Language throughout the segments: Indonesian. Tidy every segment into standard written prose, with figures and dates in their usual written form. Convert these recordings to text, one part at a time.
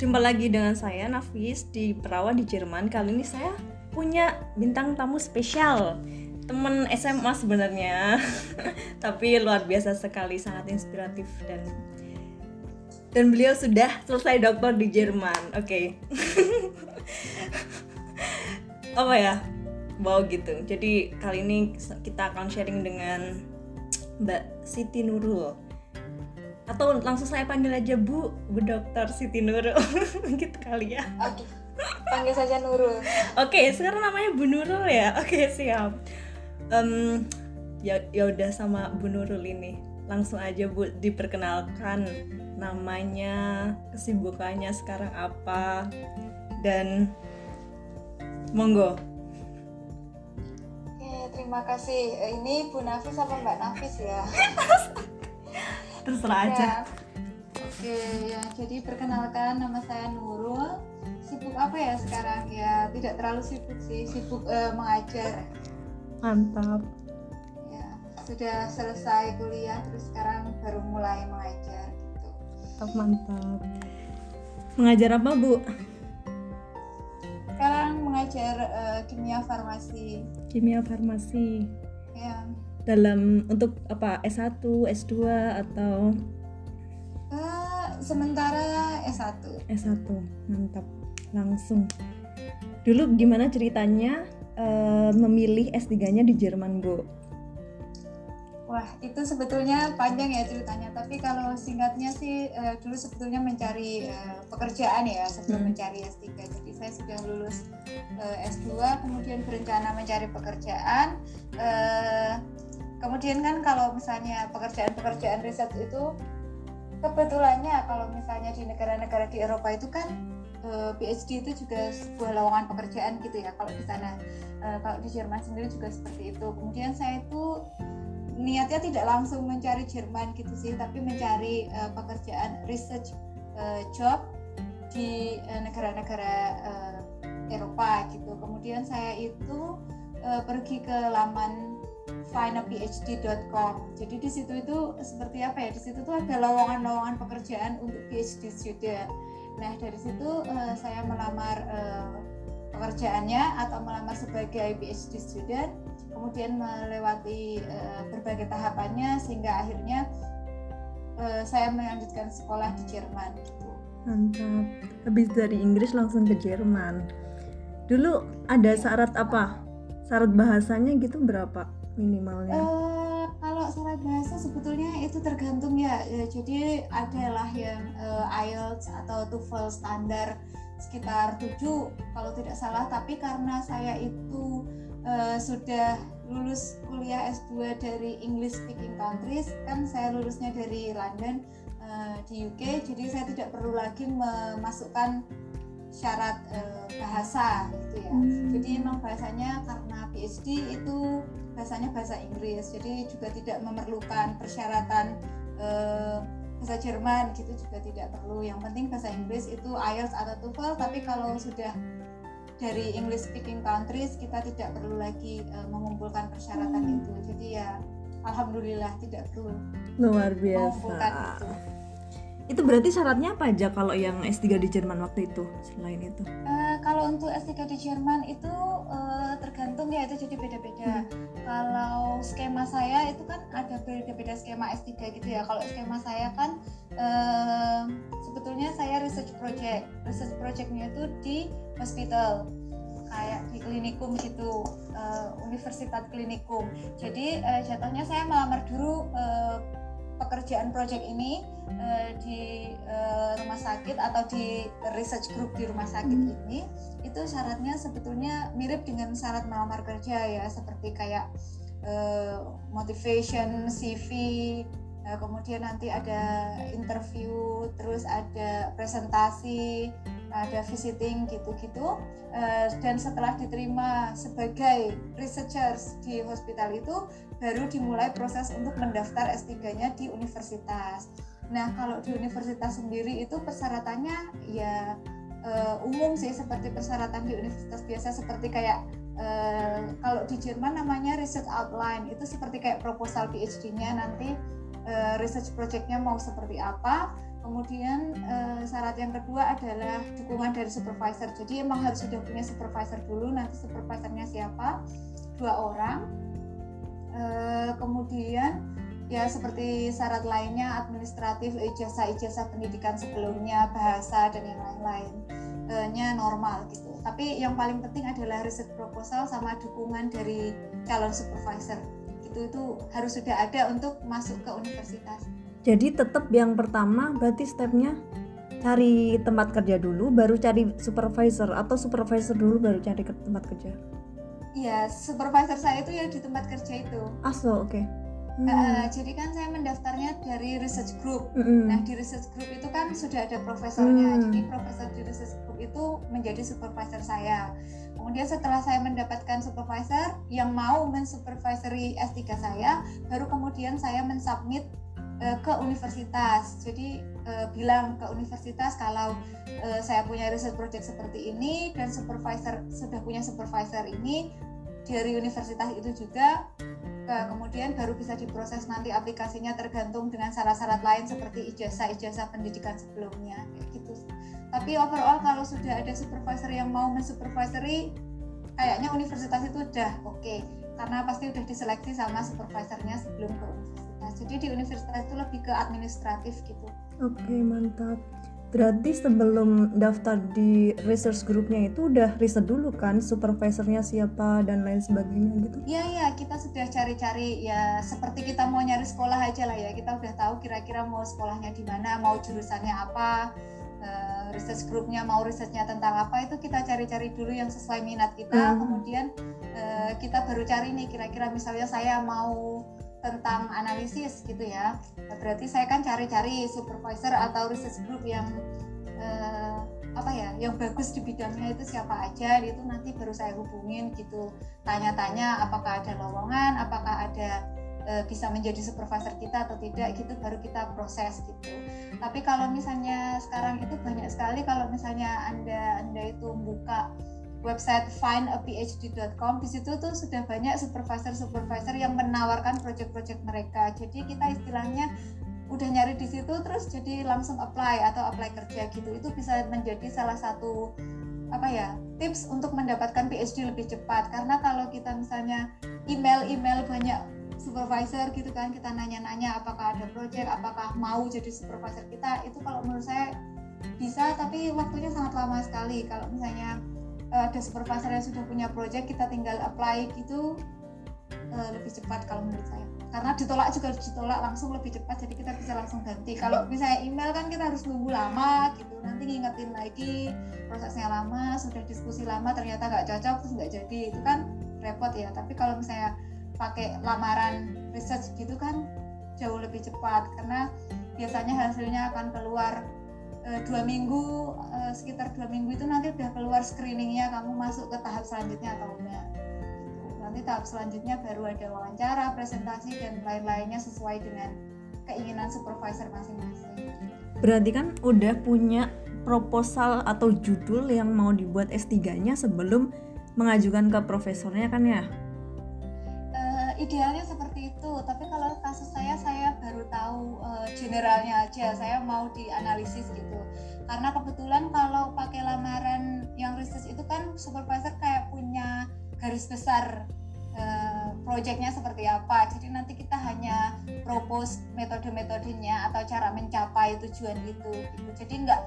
Jumpa lagi dengan saya Nafis di Perawat di Jerman. Kali ini saya punya bintang tamu spesial, teman SMA sebenarnya. Tapi luar biasa sekali, sangat inspiratif dan beliau sudah selesai dokter di Jerman. Oke. Apa ya? Wow gitu. Jadi kali ini kita akan sharing dengan Mbak Siti Nurul. Atau langsung saya panggil aja Bu Dokter Siti Nurul. Gitu kali ya. Oke, panggil saja Nurul. Oke, sekarang namanya Bu Nurul ya. Oke, siap. Ya udah, sama Bu Nurul ini. Langsung aja Bu diperkenalkan namanya, kesibukannya sekarang apa, dan monggo. Oke, terima kasih. Ini Bu Nafis apa Mbak Nafis ya? Terserah aja. Oke, ya. Jadi perkenalkan, nama saya Nurul. Sibuk apa ya sekarang? Ya, tidak terlalu sibuk sih. Sibuk mengajar. Mantap. Ya, sudah selesai kuliah, terus sekarang baru mulai mengajar gitu. Mantap. Mengajar apa Bu? Sekarang mengajar kimia farmasi. Kimia farmasi. Ya. Untuk apa? S1, S2 atau? Sementara S1. S1, mantap. Langsung. Dulu gimana ceritanya memilih S3-nya di Jerman, Bu? Wah, itu sebetulnya panjang ya ceritanya. Tapi kalau singkatnya sih, dulu sebetulnya mencari pekerjaan ya sebelum mencari S3. Jadi saya sudah lulus S2, kemudian berencana mencari pekerjaan. Kemudian kan kalau misalnya pekerjaan riset itu kebetulannya kalau misalnya di negara-negara di Eropa itu kan PhD itu juga sebuah lowongan pekerjaan gitu ya. Kalau di sana, kalau di Jerman sendiri juga seperti itu. Kemudian saya itu niatnya tidak langsung mencari Jerman gitu sih, tapi mencari pekerjaan research job di negara-negara Eropa gitu. Kemudian saya itu pergi ke laman findaphd.com. Jadi di situ itu seperti apa ya? Di situ tuh ada lowongan-lowongan pekerjaan untuk PhD student. Nah, dari situ saya melamar pekerjaannya atau melamar sebagai PhD student, kemudian melewati berbagai tahapannya sehingga akhirnya saya melanjutkan sekolah di Jerman gitu. Mantap. Habis dari Inggris langsung ke Jerman. Dulu ada syarat apa? Syarat bahasanya gitu berapa minimalnya? Kalau syarat bahasa sebetulnya itu tergantung ya. Jadi adalah yang IELTS atau TOEFL standar sekitar 7 kalau tidak salah. Tapi karena saya itu sudah lulus kuliah S2 dari English speaking countries, kan saya lulusnya dari London di UK, jadi saya tidak perlu lagi memasukkan syarat bahasa gitu ya. Jadi memang bahasanya karena PhD itu bahasanya bahasa Inggris, jadi juga tidak memerlukan persyaratan bahasa Jerman gitu, juga tidak perlu. Yang penting bahasa Inggris itu IELTS atau TOEFL. Tapi kalau sudah dari English speaking countries kita tidak perlu lagi mengumpulkan persyaratan itu. Jadi ya alhamdulillah tidak perlu Luar biasa. mengumpulkan itu. Itu berarti syaratnya apa aja kalau yang S3 di Jerman waktu itu selain itu? Kalau untuk S3 di Jerman itu tergantung ya, itu jadi beda-beda. Kalau skema saya itu kan ada beda-beda skema S3 gitu ya. Kalau skema saya kan sebetulnya saya research projectnya itu di hospital, kayak di klinikum gitu, universitas klinikum. Jadi jatuhnya saya melamar dulu pekerjaan project ini di rumah sakit atau di research group di rumah sakit ini. Itu syaratnya sebetulnya mirip dengan syarat melamar kerja ya, seperti kayak motivation, CV, kemudian nanti ada interview, terus ada presentasi, ada visiting gitu-gitu. Dan setelah diterima sebagai researchers di hospital itu baru dimulai proses untuk mendaftar S3-nya di universitas. Nah, kalau di universitas sendiri itu persyaratannya ya umum sih, seperti persyaratan di universitas biasa, seperti kayak kalau di Jerman namanya research outline, itu seperti kayak proposal PhD-nya nanti research project-nya mau seperti apa. Kemudian syarat yang kedua adalah dukungan dari supervisor. Jadi emang harus sudah punya supervisor dulu. Nanti supervisornya siapa? 2 orang. Kemudian ya seperti syarat lainnya administratif, ijazah pendidikan sebelumnya, bahasa dan yang lain-lainnya normal gitu. Tapi yang paling penting adalah research proposal sama dukungan dari calon supervisor. Itu harus sudah ada untuk masuk ke universitas. Jadi tetap yang pertama berarti stepnya cari tempat kerja dulu, baru cari supervisor, atau supervisor dulu baru cari tempat kerja? Iya, supervisor saya itu ya di tempat kerja itu. Oke. Okay. Jadi kan saya mendaftarnya dari research group. Nah di research group itu kan sudah ada profesornya. Jadi profesor di research group itu menjadi supervisor saya. Kemudian setelah saya mendapatkan supervisor yang mau mensupervisori S3 saya, baru kemudian saya mensubmit ke universitas. Jadi bilang ke universitas kalau saya punya research project seperti ini dan supervisor sudah punya supervisor ini dari universitas itu juga. Kemudian baru bisa diproses nanti aplikasinya tergantung dengan syarat-syarat lain seperti ijazah pendidikan sebelumnya kayak gitu. Tapi overall kalau sudah ada supervisor yang mau mensupervisori, kayaknya universitas itu udah oke, karena pasti udah diseleksi sama supervisornya sebelum ke universitas. Jadi di universitas itu lebih ke administratif gitu. Oke, mantap. Berarti sebelum daftar di research groupnya itu udah riset dulu kan supervisornya siapa dan lain sebagainya gitu? Iya, kita sudah cari-cari ya, seperti kita mau nyari sekolah aja lah ya. Kita udah tahu kira-kira mau sekolahnya di mana, mau jurusannya apa, research groupnya mau risetnya tentang apa, itu kita cari-cari dulu yang sesuai minat kita. Kemudian kita baru cari nih kira-kira misalnya saya mau tentang analisis gitu ya, berarti saya kan cari-cari supervisor atau research group yang yang bagus di bidangnya itu siapa aja, itu nanti baru saya hubungin gitu, tanya-tanya apakah ada lowongan, apakah ada bisa menjadi supervisor kita atau tidak gitu, baru kita proses gitu. Tapi kalau misalnya sekarang itu banyak sekali, kalau misalnya anda itu buka website findaphd.com, di situ tuh sudah banyak supervisor yang menawarkan project-project mereka. Jadi kita istilahnya udah nyari di situ terus jadi langsung apply kerja gitu. Itu bisa menjadi salah satu tips untuk mendapatkan PhD lebih cepat. Karena kalau kita misalnya email banyak supervisor gitu kan, kita nanya-nanya apakah ada project, apakah mau jadi supervisor kita, itu kalau menurut saya bisa, tapi waktunya sangat lama sekali. Kalau misalnya ada supervisor yang sudah punya project, kita tinggal apply gitu, lebih cepat kalau menurut saya. Karena ditolak langsung lebih cepat, jadi kita bisa langsung ganti. Kalau misalnya email kan kita harus nunggu lama gitu, nanti ngingetin lagi, prosesnya lama, sudah diskusi lama ternyata nggak cocok terus nggak jadi, itu kan repot ya. Tapi kalau misalnya pakai lamaran research gitu kan jauh lebih cepat, karena biasanya hasilnya akan keluar 2 minggu, sekitar 2 minggu itu nanti udah keluar screeningnya, kamu masuk ke tahap selanjutnya atau enggak gitu. Nanti tahap selanjutnya baru ada wawancara, presentasi dan lain-lainnya sesuai dengan keinginan supervisor masing-masing. Berarti kan udah punya proposal atau judul yang mau dibuat S3-nya sebelum mengajukan ke profesornya kan ya? Idealnya seperti itu, tapi kalau kasus saya baru tahu generalnya aja, saya mau dianalisis gitu. Karena kebetulan kalau pakai lamaran yang research itu kan supervisor kayak punya garis besar projectnya seperti apa, jadi nanti kita hanya propose metode-metodenya atau cara mencapai tujuan itu gitu. Jadi nggak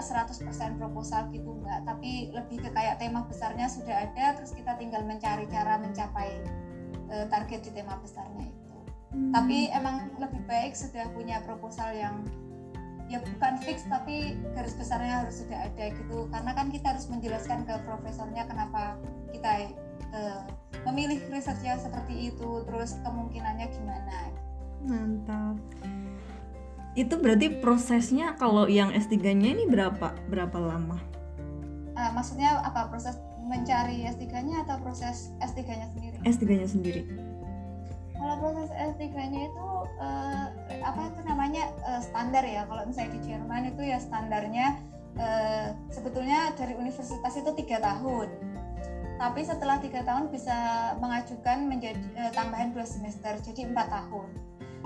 100% proposal gitu, nggak, tapi lebih ke kayak tema besarnya sudah ada, terus kita tinggal mencari cara mencapai target di tema besarnya itu. Tapi emang lebih baik sudah punya proposal yang ya bukan fix tapi garis besarnya harus sudah ada gitu, karena kan kita harus menjelaskan ke profesornya kenapa kita memilih risetnya seperti itu, terus kemungkinannya gimana. Mantap. Itu berarti prosesnya kalau yang S3-nya ini berapa lama? Maksudnya apa, proses mencari S3-nya atau proses S3-nya sendiri? S3-nya sendiri. Kalau proses S3-nya itu standar ya. Kalau misalnya di Jerman itu ya standarnya sebetulnya dari universitas itu 3 tahun. Tapi setelah 3 tahun bisa mengajukan menjadi tambahan 2 semester, jadi 4 tahun.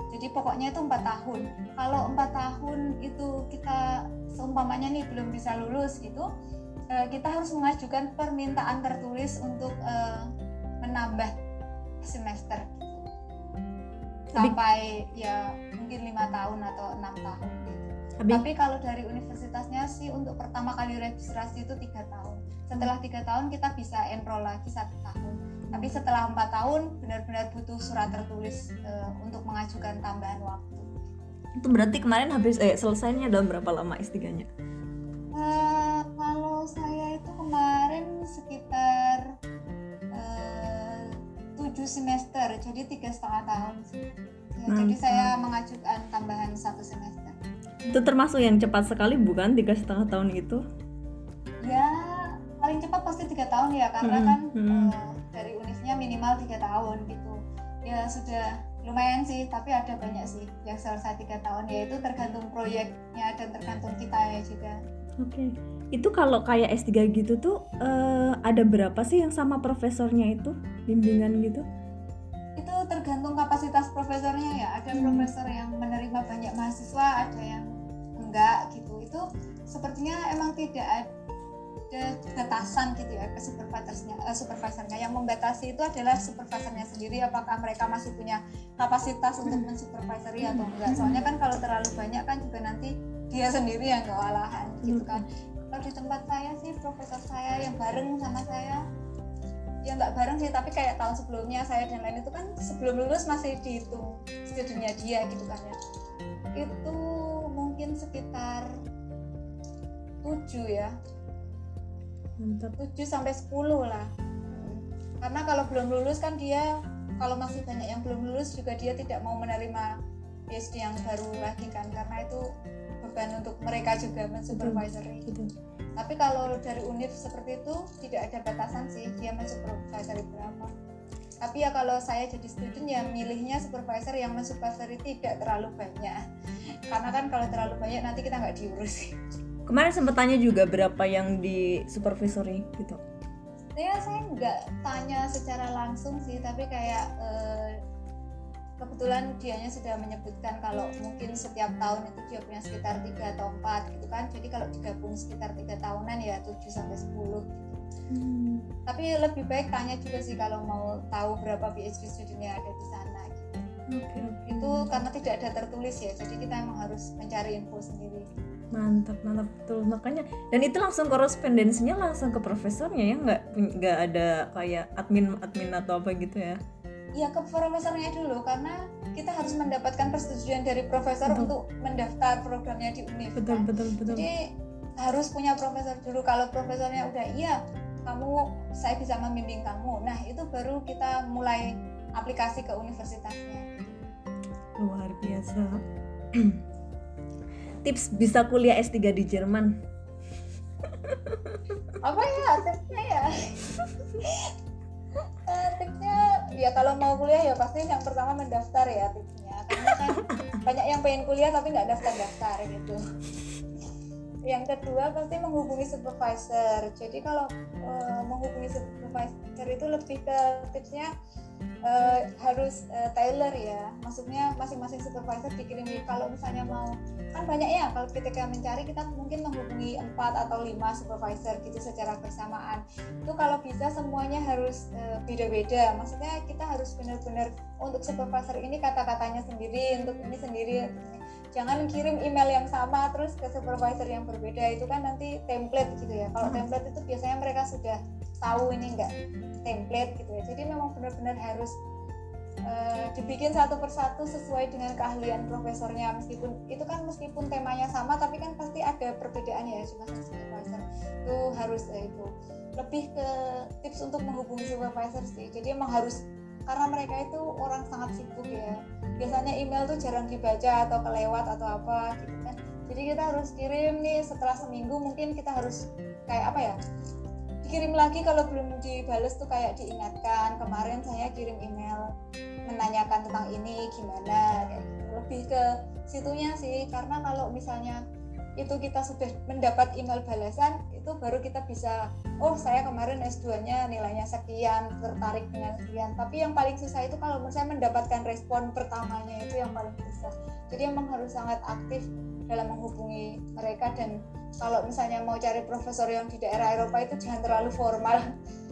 Jadi pokoknya itu 4 tahun. Kalau 4 tahun itu kita seumpamanya nih belum bisa lulus gitu, kita harus mengajukan permintaan tertulis untuk menambah semester gitu. Sampai ya mungkin 5 tahun atau 6 tahun gitu. Tapi kalau dari universitasnya sih untuk pertama kali registrasi itu 3 tahun. Setelah 3 tahun kita bisa enroll lagi 1 tahun. Tapi setelah 4 tahun benar-benar butuh surat tertulis untuk mengajukan tambahan waktu. Itu berarti kemarin habis selesainya dalam berapa lama S3-nya? Kalau saya itu kemarin sekitar 7 semester, jadi 3,5 tahun sih. Ya, jadi saya mengajukan tambahan 1 semester. Itu termasuk yang cepat sekali bukan 3,5 tahun itu? Ya paling cepat pasti 3 tahun ya, karena kan dari univnya minimal 3 tahun gitu. Ya sudah lumayan sih, tapi ada banyak sih yang selesai 3 tahun, yaitu tergantung proyeknya dan tergantung kita ya juga. Oke. Itu kalau kayak S3 gitu tuh ada berapa sih yang sama profesornya itu, bimbingan gitu? Itu tergantung kapasitas profesornya ya. Ada profesor yang menerima banyak mahasiswa, ada yang enggak gitu. Itu sepertinya emang tidak ada batasan gitu ya ke supervisornya. Yang membatasi itu adalah supervisornya sendiri, apakah mereka masih punya kapasitas untuk mensupervisori atau enggak. Soalnya kan kalau terlalu banyak kan juga nanti dia sendiri yang kewalahan gitu kan. Kalau di tempat saya sih profesor saya yang bareng sama saya, ya nggak bareng sih, tapi kayak tahun sebelumnya saya dan lain itu kan sebelum lulus masih dihitung studinya dia gitu kan ya. Itu mungkin sekitar 7 ya. Mantap. 7 sampai 10 lah. Karena kalau belum lulus kan dia, kalau masih banyak yang belum lulus juga dia tidak mau menerima PhD yang baru lagi kan, karena itu beban untuk mereka juga mensupervisori. Tapi kalau dari univ seperti itu tidak ada batasan sih dia mensupervisori berapa. Tapi ya kalau saya jadi student ya milihnya supervisor yang mensupervisori tidak terlalu banyak, karena kan kalau terlalu banyak nanti kita nggak diurus. Kemarin sempat tanya juga berapa yang di supervisory gitu. Saya nggak tanya secara langsung sih, tapi kayak kebetulan dianya sudah menyebutkan kalau mungkin setiap tahun itu dia punya sekitar 3 atau 4 gitu kan. Jadi kalau digabung sekitar 3 tahunan ya 7 sampai 10 gitu. Tapi lebih baik tanya juga sih kalau mau tahu berapa PhD studentnya ada di sana gitu. Itu karena tidak ada tertulis ya, jadi kita emang harus mencari info sendiri. Mantap betul, makanya. Dan itu langsung korespondensinya langsung ke profesornya ya, nggak ada kayak admin atau apa gitu ya? Ya ke profesornya dulu, karena kita harus mendapatkan persetujuan dari profesor untuk mendaftar programnya di univ. Betul. Jadi harus punya profesor dulu. Kalau profesornya udah iya, saya bisa membimbing kamu. Nah itu baru kita mulai aplikasi ke universitasnya. Luar biasa. Tips bisa kuliah S3 di Jerman. Apa ya tipsnya ya? Tipsnya ya kalau mau kuliah ya pasti yang pertama mendaftar ya tipsnya, karena kan banyak yang pengen kuliah tapi nggak daftar gitu. Yang kedua pasti menghubungi supervisor. Jadi kalau menghubungi supervisor itu lebih ke tipsnya harus tailor ya, maksudnya masing-masing supervisor dikirimi. Kalau misalnya mau, kan banyak ya kalau ketika mencari kita mungkin menghubungi 4 atau 5 supervisor gitu secara bersamaan. Itu kalau bisa semuanya harus beda-beda, maksudnya kita harus benar-benar untuk supervisor ini kata-katanya sendiri, untuk ini sendiri. Jangan kirim email yang sama terus ke supervisor yang berbeda, itu kan nanti template gitu ya. Kalau template itu biasanya mereka sudah tahu ini enggak template gitu ya. Jadi memang benar-benar harus dibikin satu persatu sesuai dengan keahlian profesornya. Meskipun temanya sama, tapi kan pasti ada perbedaan ya cuma supervisor. Itu harus itu lebih ke tips untuk menghubungi supervisor sih. Jadi emang harus, karena mereka itu orang sangat sibuk ya. Biasanya email tuh jarang dibaca atau kelewat atau apa gitu kan. Jadi kita harus kirim nih setelah seminggu, mungkin kita harus kayak apa ya, dikirim lagi kalau belum dibales tuh kayak diingatkan, kemarin saya kirim email menanyakan tentang ini gimana, kayak gitu. Lebih ke situnya sih, karena kalau misalnya itu kita sudah mendapat email balasan, itu baru kita bisa, oh saya kemarin S2-nya nilainya sekian, tertarik dengan sekian. Tapi yang paling susah itu kalau menurut saya mendapatkan respon pertamanya, itu yang paling susah. Jadi emang harus sangat aktif dalam menghubungi mereka, dan kalau misalnya mau cari profesor yang di daerah Eropa itu jangan terlalu formal.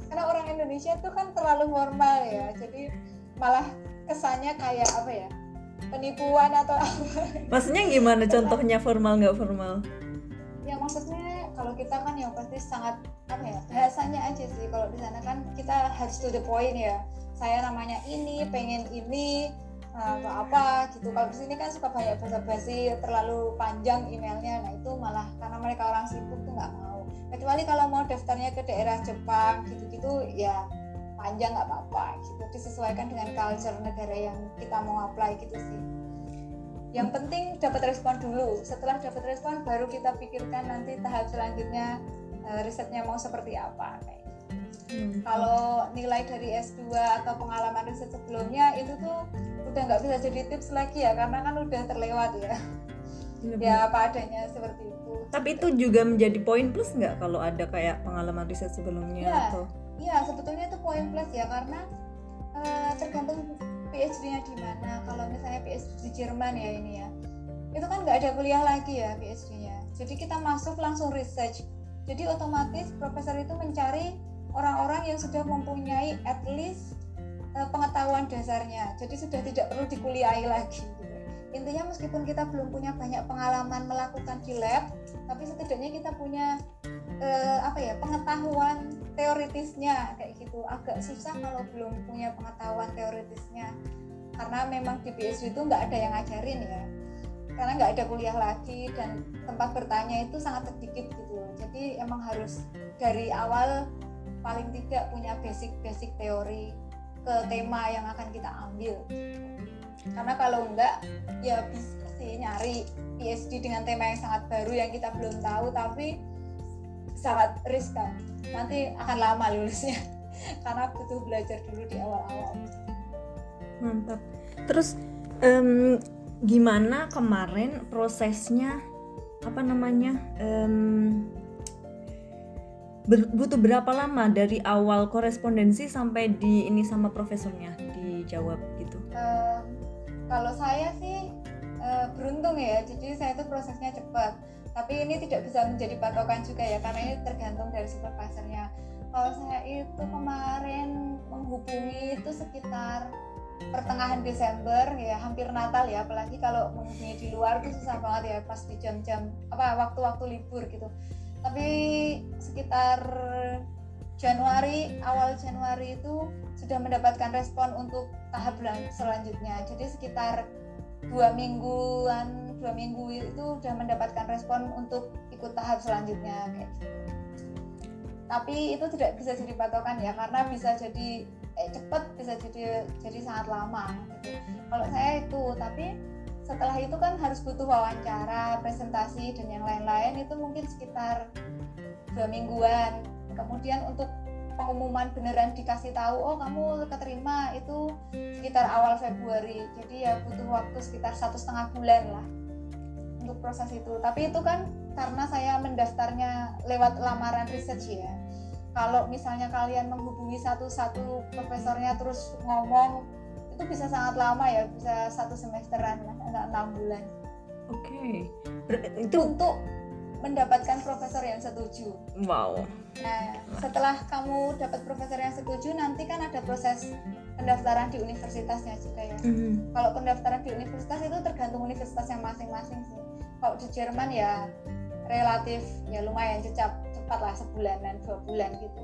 Karena orang Indonesia itu kan terlalu formal ya, jadi malah kesannya kayak apa ya, penipuan atau apa. Maksudnya gimana contohnya formal nggak formal? Ya maksudnya kalau kita kan yang pasti sangat apa ya, bahasanya aja sih. Kalau di sana kan kita harus to the point ya. Saya namanya ini, pengen ini, atau apa gitu. Kalau di sini kan suka banyak basa-basi, terlalu panjang emailnya. Nah itu malah karena mereka orang sibuk tuh nggak mau. Kecuali kalau mau daftarnya ke daerah Jepang gitu-gitu ya panjang nggak apa-apa gitu, disesuaikan dengan culture negara yang kita mau apply gitu sih. Yang penting dapat respon dulu, setelah dapat respon baru kita pikirkan nanti tahap selanjutnya risetnya mau seperti apa kayak gitu. Kalau nilai dari S2 atau pengalaman riset sebelumnya itu tuh udah nggak bisa jadi tips lagi ya, karena kan udah terlewat ya. Ya apa adanya seperti itu. Tapi itu juga menjadi poin plus nggak kalau ada kayak pengalaman riset sebelumnya ya, atau? Iya, sebetulnya itu poin plus ya, karena tergantung PhD-nya di mana. Kalau misalnya PhD di Jerman ya ini ya, itu kan nggak ada kuliah lagi ya PhD-nya. Jadi kita masuk langsung research. Jadi otomatis profesor itu mencari orang-orang yang sudah mempunyai at least pengetahuan dasarnya. Jadi sudah tidak perlu dikuliahi lagi. Intinya meskipun kita belum punya banyak pengalaman melakukan di lab, tapi setidaknya kita punya pengetahuan teoritisnya kayak gitu. Agak susah kalau belum punya pengetahuan teoritisnya, karena memang di PhD itu nggak ada yang ngajarin ya, karena nggak ada kuliah lagi dan tempat bertanya itu sangat sedikit gitu. Jadi emang harus dari awal paling tidak punya basic teori ke tema yang akan kita ambil. Karena kalau enggak ya bisa sih nyari PhD dengan tema yang sangat baru yang kita belum tahu, tapi sangat riskan, nanti akan lama lulusnya karena butuh belajar dulu di awal-awal. Mantap. Terus gimana kemarin prosesnya, butuh berapa lama dari awal korespondensi sampai di ini sama profesornya dijawab gitu? Kalau saya sih beruntung ya, jadi saya itu prosesnya cepat. Tapi ini tidak bisa menjadi patokan juga ya, karena ini tergantung dari supervisornya. Kalau saya itu kemarin menghubungi itu sekitar pertengahan Desember ya, hampir Natal ya, apalagi kalau menghubungi di luar itu susah banget ya, pas di jam-jam waktu-waktu libur gitu. Tapi sekitar awal Januari itu sudah mendapatkan respon untuk tahap selanjutnya. Jadi sekitar 2 minggu itu sudah mendapatkan respon untuk ikut tahap selanjutnya kayak gitu. Tapi itu tidak bisa jadi patokan ya, karena bisa jadi cepat, bisa jadi sangat lama gitu. Kalau saya itu, tapi setelah itu kan harus butuh wawancara, presentasi dan yang lain-lain, itu mungkin sekitar 2 mingguan. Kemudian untuk pengumuman beneran dikasih tahu, oh kamu keterima, itu sekitar awal Februari. Jadi ya butuh waktu sekitar 1,5 bulan lah untuk proses itu. Tapi itu kan karena saya mendaftarnya lewat lamaran research ya. Kalau misalnya kalian menghubungi satu-satu profesornya terus ngomong, itu bisa sangat lama ya, bisa 1 semesteran, 6 bulan. Oke. Itu untuk mendapatkan profesor yang setuju. Wow. Nah, setelah kamu dapat profesor yang setuju, nanti kan ada proses pendaftaran di universitasnya juga ya. Kalau pendaftaran di universitas itu tergantung universitas yang masing-masing sih. Kalau di Jerman ya relatif ya lumayan cepat lah, sebulanan 2 bulan gitu.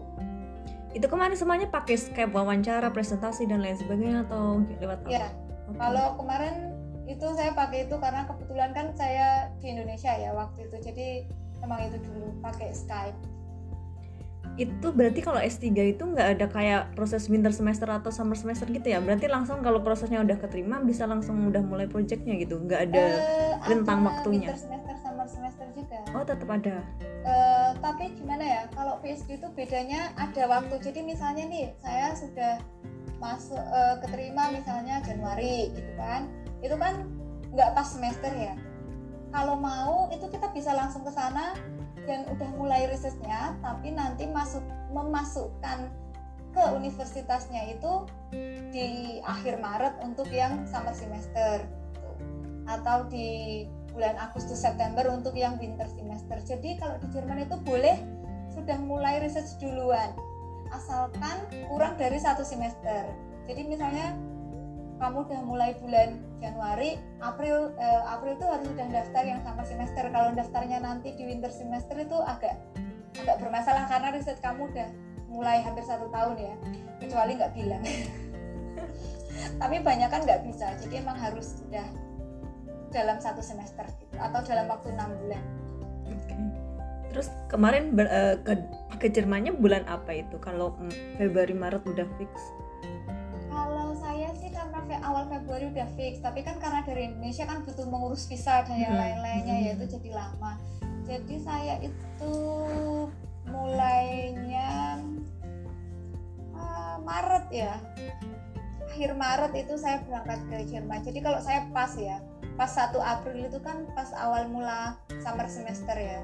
Itu kemarin semuanya pakai Skype, wawancara, presentasi dan lain sebagainya atau lewat apa? Ya, kalau kemarin itu saya pakai itu karena kebetulan kan saya di Indonesia ya waktu itu, jadi emang itu dulu pakai Skype. Itu berarti kalau S3 itu nggak ada kayak proses winter semester atau summer semester gitu ya? Berarti langsung kalau prosesnya udah keterima bisa langsung udah mulai projectnya gitu? Nggak ada rentang waktunya? Winter semester, summer semester juga. Oh tetap ada? Tapi gimana ya, kalau PhD itu bedanya ada waktu. Jadi misalnya nih saya sudah masuk keterima misalnya Januari gitu kan, itu kan nggak pas semester ya. kalau mau itu kita bisa langsung ke sana dan udah mulai risetnya, tapi nanti memasukkan ke universitasnya itu di akhir Maret untuk yang summer semester gitu. Atau di bulan Agustus September untuk yang winter semester. Jadi kalau di Jerman itu boleh sudah mulai research duluan asalkan kurang dari 1 semester. Jadi misalnya kamu udah mulai bulan Januari, April itu harus sudah daftar yang summer semester. Kalau daftarnya nanti di winter semester itu agak bermasalah karena riset kamu udah mulai hampir 1 tahun ya, kecuali nggak bilang. Tapi banyak kan nggak bisa, jadi emang harus sudah dalam 1 semester gitu, atau dalam waktu 6 bulan. Oke. Terus kemarin ke Jermannya bulan apa itu? Kalau Februari Maret udah fix? Kalau saya sih karena awal Februari udah fix, tapi kan karena dari Indonesia kan butuh mengurus visa dan yang lain-lainnya, yaitu jadi lama. Jadi saya itu mulainya Maret ya, akhir Maret itu saya berangkat ke Jerman. Jadi kalau saya pas 1 April itu kan pas awal mula summer semester ya.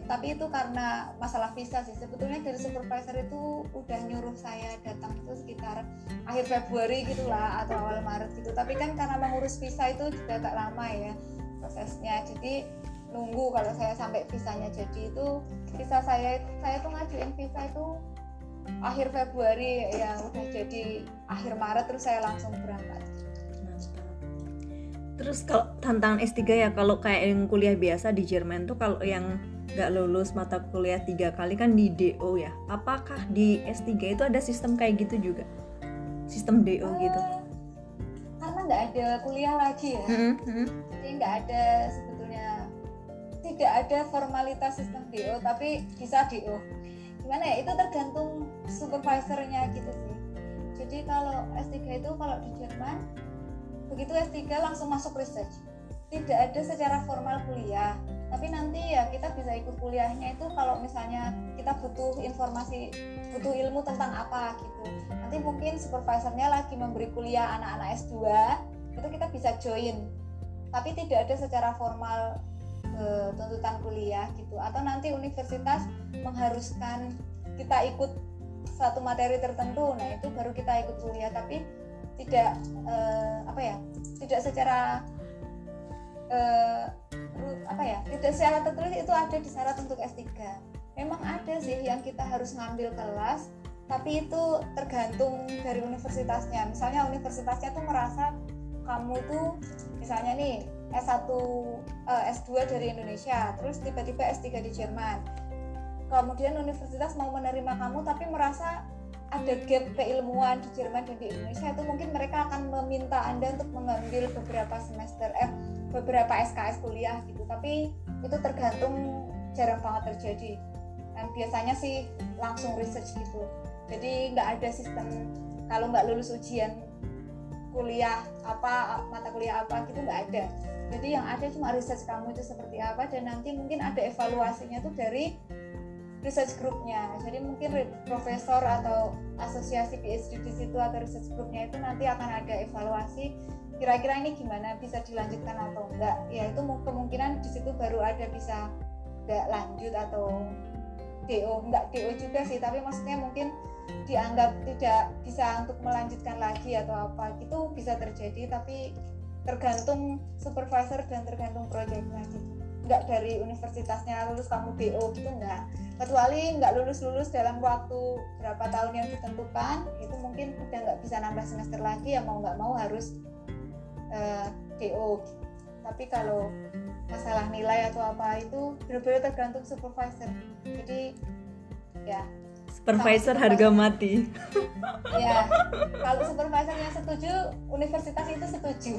Tapi itu karena masalah visa sih. Sebetulnya dari supervisor itu udah nyuruh saya datang itu sekitar akhir Februari gitulah atau awal Maret gitu. Tapi kan karena mengurus visa itu juga agak lama ya prosesnya. Jadi nunggu kalau saya sampai visanya jadi itu visa saya tuh ngajuin visa itu akhir Februari ya, udah jadi akhir Maret terus saya langsung berangkat. Terus kalau tantangan S3 ya, kalau kayak yang kuliah biasa di Jerman tuh kalau yang nggak lulus mata kuliah 3 kali kan di DO ya. Apakah di S3 itu ada sistem kayak gitu juga? Sistem DO gitu? Karena nggak ada kuliah lagi ya, jadi nggak ada sebetulnya, tidak ada formalitas sistem DO, tapi bisa DO. Gimana ya, itu tergantung supervisornya gitu sih. Jadi kalau S3 itu kalau di Jerman begitu S3 langsung masuk research, tidak ada secara formal kuliah, tapi nanti ya kita bisa ikut kuliahnya itu kalau misalnya kita butuh informasi, butuh ilmu tentang apa gitu. Nanti mungkin supervisornya lagi memberi kuliah anak-anak S2, itu kita bisa join, tapi tidak ada secara formal tuntutan kuliah gitu. Atau nanti universitas mengharuskan kita ikut satu materi tertentu, nah itu baru kita ikut kuliah, tapi tidak tidak secara tidak secara tertulis itu ada di syarat untuk S3. Memang ada sih yang kita harus ngambil kelas, tapi itu tergantung dari universitasnya. Misalnya universitasnya tuh merasa kamu tuh misalnya nih S1 S2 dari Indonesia, terus tiba-tiba S3 di Jerman. Kemudian universitas mau menerima kamu tapi merasa ada gap keilmuan di Jerman dan di Indonesia, itu mungkin mereka akan meminta Anda untuk mengambil beberapa SKS kuliah gitu. Tapi itu tergantung, jarang banget terjadi. Dan biasanya sih langsung research gitu. Jadi nggak ada sistem kalau nggak lulus ujian kuliah apa, mata kuliah apa gitu, nggak ada. Jadi yang ada cuma research kamu itu seperti apa, dan nanti mungkin ada evaluasinya tuh dari research groupnya. Jadi mungkin profesor atau asosiasi PhD di situ atau research groupnya itu nanti akan ada evaluasi kira-kira ini gimana, bisa dilanjutkan atau enggak. Ya itu kemungkinan di situ baru ada bisa enggak lanjut atau DO. Enggak DO juga sih, tapi maksudnya mungkin dianggap tidak bisa untuk melanjutkan lagi atau apa gitu, bisa terjadi, tapi tergantung supervisor dan tergantung proyeknya gitu. Enggak dari universitasnya lulus kamu DO gitu, enggak. Kecuali nggak lulus dalam waktu berapa tahun yang ditentukan, itu mungkin udah nggak bisa nambah semester lagi, ya mau nggak mau harus DO. Tapi kalau masalah nilai atau apa itu benar-benar tergantung supervisor. Jadi ya supervisor harga mati. Ya kalau supervisornya setuju, universitas itu setuju.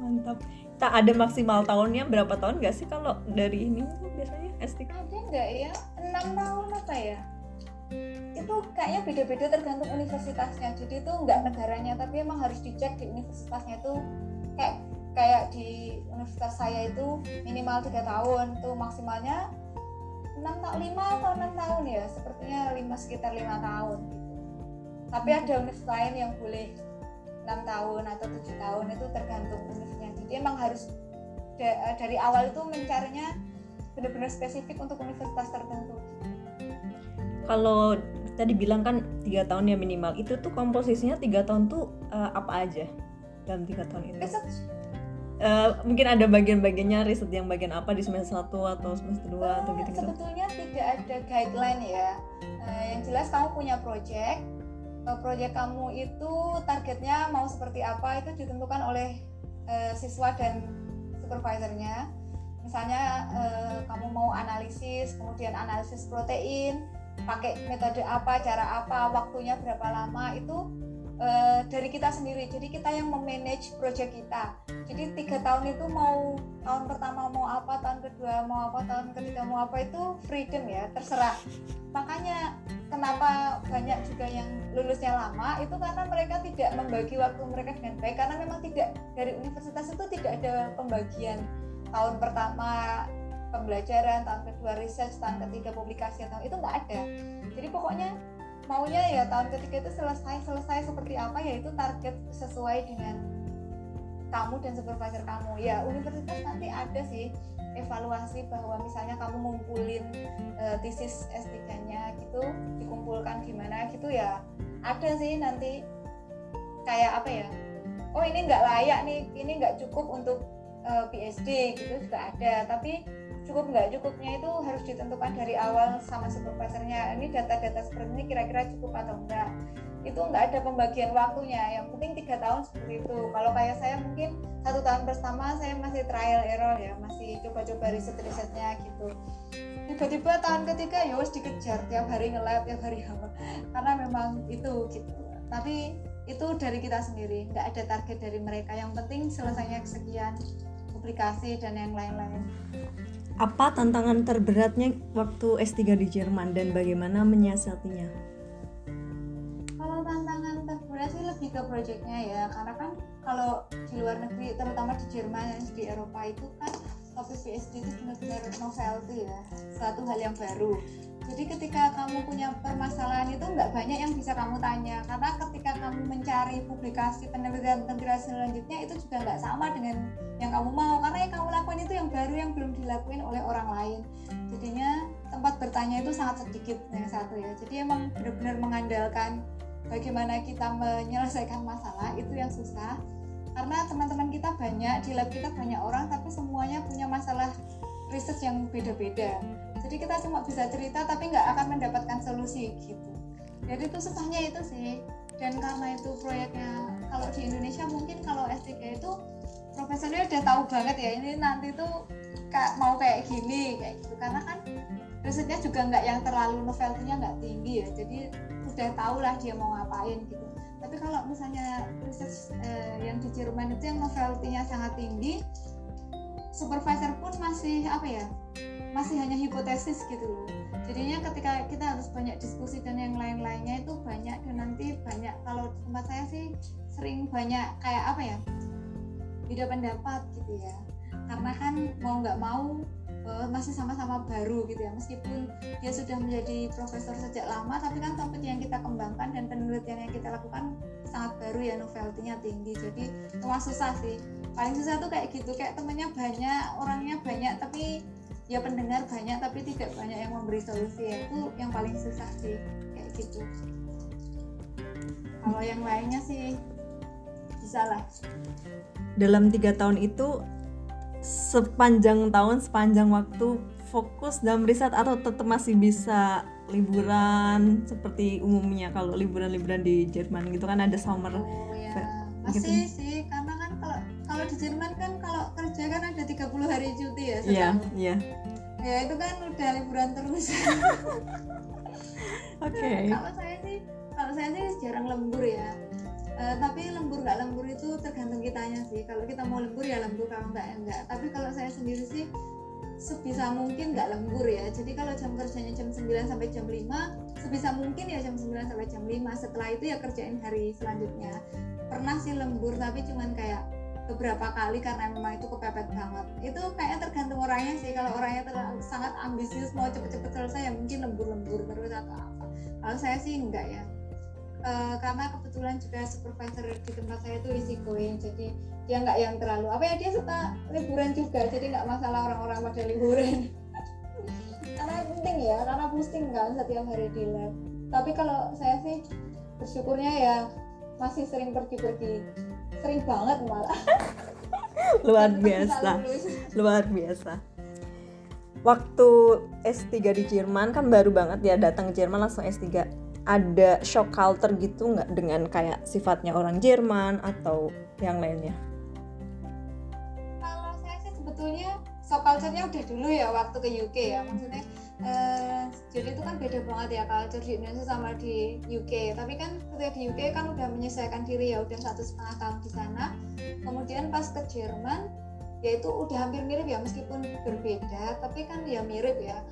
Mantap. Tak ada maksimal tahunnya berapa tahun nggak sih kalau dari ini biasanya S3? Ada nggak ya, 6 tahun apa ya, itu kayaknya beda-beda tergantung universitasnya. Jadi itu nggak negaranya, tapi emang harus dicek di universitasnya itu. Kayak di universitas saya itu minimal 3 tahun, tuh maksimalnya 5 atau 6 tahun ya, sepertinya sekitar 5 tahun gitu. Tapi ada universitas lain yang boleh 6 tahun atau 7 tahun, itu tergantung universitasnya. Jadi emang harus dari awal itu mencarinya benar-benar spesifik untuk universitas tertentu. Kalau tadi bilang kan 3 tahun ya minimal, itu tuh komposisinya 3 tahun tuh apa aja dalam 3 tahun itu? Research. Mungkin ada bagian-bagiannya, riset yang bagian apa di semester 1 atau semester 2 atau gitu-gitu? Sebetulnya tidak ada guideline ya. Yang jelas kamu punya project kamu itu targetnya mau seperti apa itu ditentukan oleh siswa dan supervisornya. Misalnya kamu mau analisis, kemudian analisis protein, pakai metode apa, cara apa, waktunya berapa lama, itu dari kita sendiri. Jadi kita yang memanage project kita. Jadi 3 tahun itu mau tahun pertama mau apa, tahun kedua mau apa, tahun ketiga mau apa, itu freedom ya, terserah. Makanya kenapa banyak juga yang lulusnya lama itu karena mereka tidak membagi waktu mereka dengan baik, karena memang tidak, dari universitas itu tidak ada pembagian tahun pertama pembelajaran, tahun kedua research, tahun ketiga publikasi, atau itu nggak ada. Jadi pokoknya maunya ya tahun ketiga itu selesai seperti apa, yaitu target sesuai dengan kamu dan supervisor kamu. Ya universitas nanti ada sih evaluasi bahwa misalnya kamu ngumpulin tesis S3-nya gitu, dikumpulkan gimana gitu ya, ada sih nanti kayak apa ya, oh ini nggak layak nih, ini nggak cukup untuk PhD gitu juga ada. Tapi cukup nggak cukupnya itu harus ditentukan dari awal sama supervisornya. Ini data-data seperti ini kira-kira cukup atau enggak. Itu nggak ada pembagian waktunya, yang penting 3 tahun seperti itu. Kalau kayak saya mungkin 1 tahun pertama saya masih trial error ya, masih coba-coba risetnya gitu. Tiba-tiba tahun ketiga ya wis dikejar, tiap hari nge-lab, tiap hari apa, karena memang itu gitu. Tapi itu dari kita sendiri, nggak ada target dari mereka, yang penting selesainya sekian publikasi dan yang lain-lain. Apa tantangan terberatnya waktu S3 di Jerman dan bagaimana menyiasatinya? Kalau tantangan terberat sih lebih ke proyeknya ya, karena kan kalau di luar negeri, terutama di Jerman dan di Eropa itu kan topik PhD itu benar-benar novelty ya, suatu hal yang baru. Jadi ketika kamu punya permasalahan itu nggak banyak yang bisa kamu tanya, karena ketika kamu mencari publikasi penelitian selanjutnya itu juga nggak sama dengan yang kamu mau, karena yang kamu lakukan itu yang baru, yang belum dilakuin oleh orang lain. Jadinya tempat bertanya itu sangat sedikit, yang satu ya. Jadi emang benar-benar mengandalkan bagaimana kita menyelesaikan masalah, itu yang susah. Karena teman-teman kita banyak, di lab kita banyak orang, tapi semuanya punya masalah riset yang beda-beda. Jadi kita cuma bisa cerita tapi nggak akan mendapatkan solusi gitu. Jadi itu susahnya itu sih. Dan karena itu proyeknya, kalau di Indonesia mungkin kalau S3 itu profesornya udah tahu banget ya, ini nanti tuh mau kayak gini kayak gitu. Karena kan risetnya juga nggak yang terlalu novelty-nya nggak tinggi ya. Jadi udah tahu lah dia mau ngapain gitu. Tapi kalau misalnya research yang di Jerman itu yang novelty-nya sangat tinggi, supervisor pun masih apa ya, masih hanya hipotesis gitu loh. Jadinya ketika kita harus banyak diskusi dan yang lain-lainnya itu banyak, dan nanti banyak, kalau di tempat saya sih sering banyak kayak apa ya, beda pendapat gitu ya, karena kan mau nggak mau masih sama-sama baru gitu ya, meskipun dia sudah menjadi profesor sejak lama, tapi kan topik yang kita kembangkan dan penelitian yang kita lakukan sangat baru ya, novelty-nya tinggi. Jadi memang susah sih, paling susah tuh kayak gitu, kayak temennya banyak, orangnya banyak, tapi ya pendengar banyak tapi tidak banyak yang memberi solusi, ya itu yang paling susah sih kayak gitu. Kalau yang lainnya sih bisa lah. Dalam 3 tahun itu sepanjang waktu fokus dalam riset atau tetap masih bisa liburan seperti umumnya kalau liburan-liburan di Jerman gitu kan ada summer ya, masih gitu sih, karena kan kalau di Jerman kan kalau kerja kan ada 30 hari cuti ya setahun. Iya. Ya itu kan udah liburan terus. Oke. Kalau saya sih jarang lembur ya. Tapi lembur nggak lembur itu tergantung kitanya sih. Kalau kita mau lembur ya lembur, kalau enggak. Tapi kalau saya sendiri sih sebisa mungkin nggak lembur ya. Jadi kalau jam kerjanya jam 9 sampai jam 5, sebisa mungkin ya jam 9 sampai jam 5. Setelah itu ya kerjain hari selanjutnya. Pernah sih lembur tapi cuman kayak beberapa kali karena memang itu kepepet banget. Itu kayaknya tergantung orangnya sih. Kalau orangnya terlalu sangat ambisius mau cepet-cepet selesai ya mungkin lembur-lembur terus atau apa. Kalau saya sih enggak ya. karena kebetulan juga supervisor di tempat saya itu easy going, jadi dia nggak yang terlalu apa ya, dia suka liburan juga, jadi nggak masalah orang-orang pada liburan. Karena penting ya, karena pusing kan setiap hari di lab. Tapi kalau saya sih bersyukurnya ya masih sering pergi-pergi, sering banget malah. Luar biasa, luar biasa. Waktu S3 di Jerman kan baru banget ya datang ke Jerman langsung S3. Ada shock culture gitu nggak dengan kayak sifatnya orang Jerman atau yang lainnya? Kalau saya sih sebetulnya shock culture-nya udah dulu ya waktu ke UK ya, maksudnya jadi itu kan beda banget ya culture di Indonesia sama di UK. Tapi kan ketika di UK kan udah menyesuaikan diri ya, udah 1,5 tahun di sana. Kemudian pas ke Jerman ya itu udah hampir mirip ya, meskipun berbeda tapi kan ya mirip ya.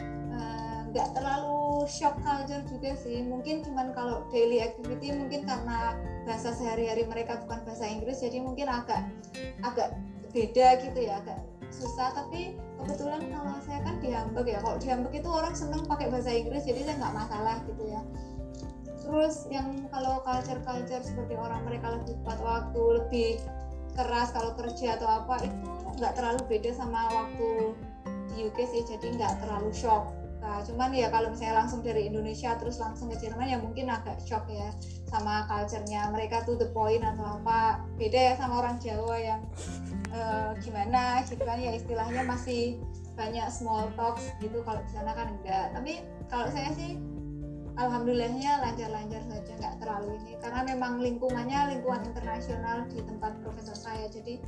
Nggak terlalu shock culture juga sih, mungkin cuman kalau daily activity mungkin karena bahasa sehari-hari mereka bukan bahasa Inggris, jadi mungkin agak beda gitu ya, agak susah. Tapi kebetulan kalau saya kan di Hamburg ya, kalau di Hamburg itu orang seneng pakai bahasa Inggris, jadi saya nggak masalah gitu ya. Terus yang kalau culture seperti orang mereka lebih tepat waktu, lebih keras kalau kerja atau apa, itu nggak terlalu beda sama waktu di UK sih, jadi nggak terlalu shock. Nah, cuman ya kalau misalnya langsung dari Indonesia terus langsung ke Jerman ya mungkin agak shock ya sama culture-nya mereka tuh, the point atau apa, beda ya sama orang Jawa yang gimana gitu kan ya, istilahnya masih banyak small talks gitu. Kalau di sana kan enggak. Tapi kalau saya sih alhamdulillahnya lancar-lancar saja, nggak terlalu ini, karena memang lingkungannya lingkungan internasional di tempat profesor saya, jadi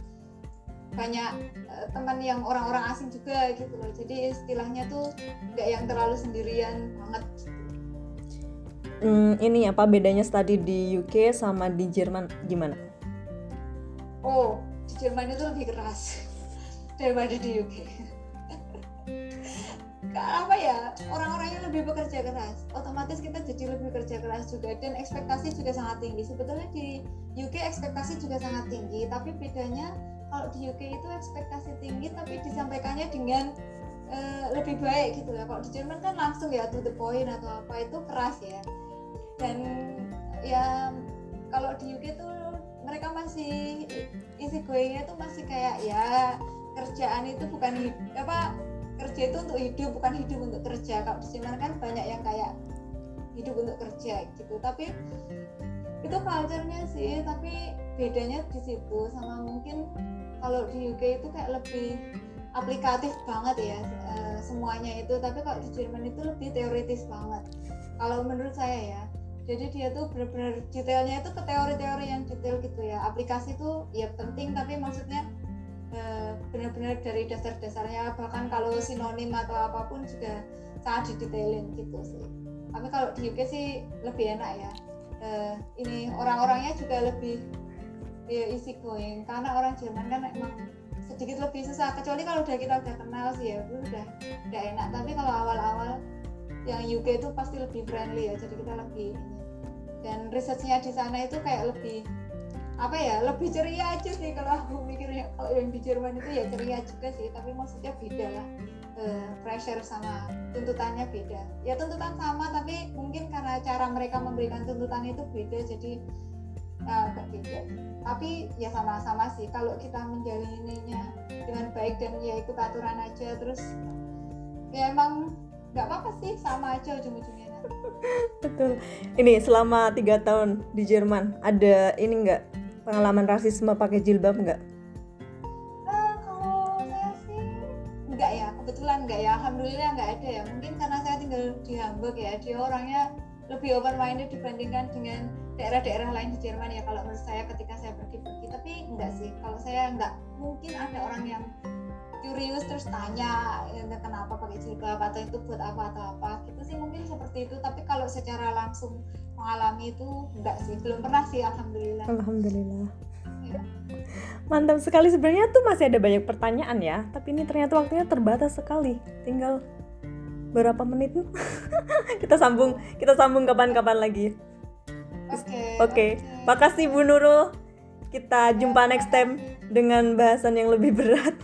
banyak teman yang orang-orang asing juga gitu loh, jadi istilahnya tuh nggak yang terlalu sendirian banget. Ini apa bedanya study di UK sama di Jerman gimana? Oh, di Jerman itu lebih keras daripada di UK. Apa ya, orang-orangnya lebih bekerja keras, otomatis kita jadi lebih bekerja keras juga, dan ekspektasi juga sangat tinggi. Sebetulnya di UK ekspektasi juga sangat tinggi, tapi bedanya kalau di UK itu ekspektasi tinggi tapi disampaikannya dengan lebih baik gitu ya. Kalau di Jerman kan langsung ya to the point atau apa, itu keras ya. Dan ya kalau di UK tuh mereka masih easy going-nya tuh masih kayak ya kerjaan itu bukan kerja itu untuk hidup, bukan hidup untuk kerja. Kalau di Jerman kan banyak yang kayak hidup untuk kerja gitu. Tapi itu culture-nya sih, tapi bedanya di situ. Sama mungkin kalau di UK itu kayak lebih aplikatif banget ya semuanya itu, tapi kalau di Jerman itu lebih teoritis banget kalau menurut saya ya. Jadi dia tuh benar-benar detailnya itu ke teori-teori yang detail gitu ya. Aplikasi itu ya penting, tapi maksudnya benar-benar dari dasar-dasarnya, bahkan kalau sinonim atau apapun juga sangat didetailin gitu sih. Tapi kalau di UK sih lebih enak ya. Ini orang-orangnya juga lebih easy going, karena orang Jerman kan emang sedikit lebih susah, kecuali kalau kita udah kenal sih ya itu udah enak. Tapi kalau awal-awal yang UK itu pasti lebih friendly ya, jadi kita lebih ini. Dan researchnya di sana itu kayak lebih apa ya, lebih ceria aja sih kalau aku mikirnya. Kalau yang di Jerman itu ya ceria juga sih, tapi maksudnya beda lah, pressure sama tuntutannya beda. Ya tuntutan sama, tapi mungkin karena cara mereka memberikan tuntutan itu beda, jadi agak beda. Tapi ya sama-sama sih kalau kita menjalaninya dengan baik dan ya ikut aturan aja, terus ya emang nggak apa-apa sih, sama aja ujung-ujungnya. Betul. Ini selama 3 tahun di Jerman ada ini nggak pengalaman rasisme pakai jilbab nggak? Kalau saya sih nggak ya, kebetulan nggak ya, alhamdulillah nggak ada ya. Mungkin karena saya tinggal di Hamburg ya, dia orangnya lebih open minded dibandingkan dengan daerah-daerah lain di Jerman ya kalau menurut saya ketika saya pergi-pergi. Tapi enggak sih, kalau saya enggak, mungkin ada orang yang curious terus tanya kenapa pakai jilbab atau itu buat apa atau apa gitu sih, mungkin seperti itu. Tapi kalau secara langsung mengalami itu enggak sih, belum pernah sih, alhamdulillah. Ya. Mantap sekali. Sebenarnya tuh masih ada banyak pertanyaan ya, tapi ini ternyata waktunya terbatas sekali, tinggal berapa menit. kita sambung kapan-kapan lagi. Oke. Makasih Bu Nurul, kita jumpa next time dengan bahasan yang lebih berat.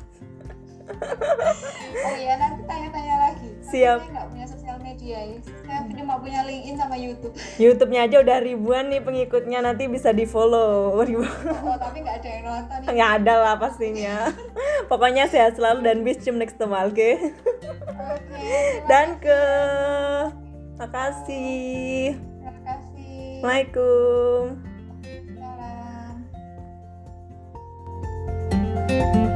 Oh iya, nanti tanya-tanya lagi. Siap. Saya nggak punya sosial media media ya. Saya cuma punya LinkedIn sama YouTube. YouTube-nya aja udah ribuan nih pengikutnya, nanti bisa di follow. Oh, tapi nggak ada yang nonton ya. Nggak ada lah pastinya. Pokoknya sehat selalu dan bis zum nächsten Mal, oke? Oke. Dan makasih. Terima kasih. Assalamualaikum. Salam.